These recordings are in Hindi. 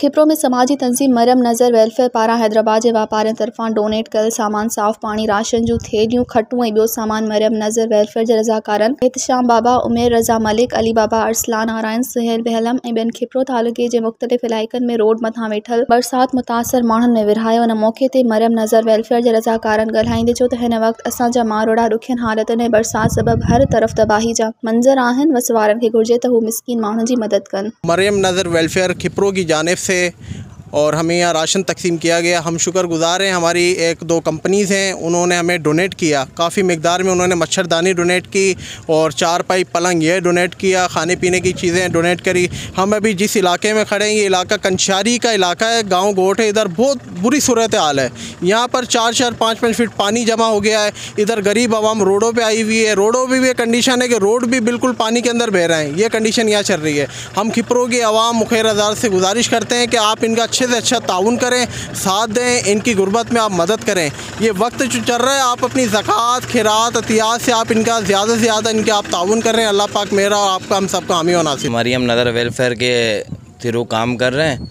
खिप्रो में समाजी तंज़ीम मरियम नज़र वेलफेयर पारां हैदराबाद के वापारियों तरफ़ां डोनेट कयल सामान साफ़ पानी राशन जूं थेलियूं खटूं ऐं ॿियो सामान मरियम नज़र वेलफेयर जे रज़ाकारनि एहतशाम बाबा उमेर रज़ा मलिक अली बाबा अरसलान आराइन सुहेल बेहलम ऐं ॿियनि खिप्रो तालुक़े जे मुख़्तलिफ़ इलाइक़नि में रोड मथां वेठल बरसात मुतासिर माण्हुनि में विरहायो। इन मौक़े ते मरियम नज़र वेलफेयर जे रज़ाकारनि ॻाल्हाईंदे चयो त हिन वक़्तु असांजा मारोड़ा ॾुखियनि हालतुनि ऐं बरसात सबबि हर तरफ़ तबाही जा मंज़र आहिनि। वसवारनि खे घुर्जे त हू मिस्कीन माण्हुनि जी मदद कनि। मरियम नज़र वेलफेयर खिप्रो की जानिब से और हमें यहाँ राशन तकसीम किया गया। हम शुक्रगुज़ार हैं, हमारी एक दो कंपनीज़ हैं, उन्होंने हमें डोनेट किया काफ़ी मिकदार में। उन्होंने मच्छरदानी डोनेट की और चारपाई पलंग ये डोनेट किया, खाने पीने की चीज़ें डोनेट करी। हम अभी जिस इलाके में खड़े हैं ये इलाका कंचारी का इलाका है, गांव गोट है। इधर बहुत बुरी सूरत हाल है, यहाँ पर 4-5 फीट पानी जमा हो गया है। इधर गरीब आवाम रोडों पर आई हुई है, रोडों पर भी ये कंडीशन है कि रोड भी बिल्कुल पानी के अंदर बह रहे हैं। ये कंडीशन यहाँ चल रही है। हम खिप्रो की आवाम मुखैर हज़ार से गुजारिश करते हैं कि आप इनका अच्छे से अच्छा ताउन करें, साथ दें, इनकी गुर्बत में आप मदद करें। ये वक्त जो चल रहा है आप अपनी ज़कात खिरात अतियात से आप इनका ज़्यादा से ज़्यादा इनका आप ताउन करें। अल्लाह पाक मेरा और आपका हम सबका हामी और नासिर। मरियम नज़र वेलफेयर के थ्रू काम कर रहे हैं।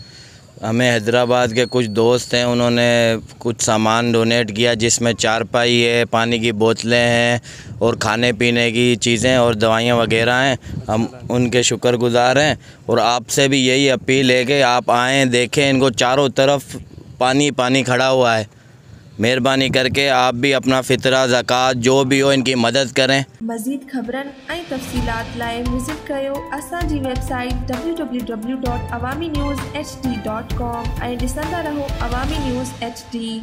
हमें हैदराबाद के कुछ दोस्त हैं, उन्होंने कुछ सामान डोनेट किया जिसमें चारपाई है, पानी की बोतलें हैं और खाने पीने की चीज़ें और दवाइयाँ वगैरह हैं। हम उनके शुक्रगुज़ार हैं और आपसे भी यही अपील है कि आप आएँ, देखें, इनको चारों तरफ पानी पानी खड़ा हुआ है। मेहरबानी करके आप भी अपना फ़ितरा ज़कात जो भी हो इनकी मदद करें। मज़ीद ख़बरनि ऐं तफ़सीलात लाइ विज़िट कयो असांजी वेबसाइट www.awamiNewsHD.com ऐं ॾिसंदा रहो अवामी न्यूज़ HD।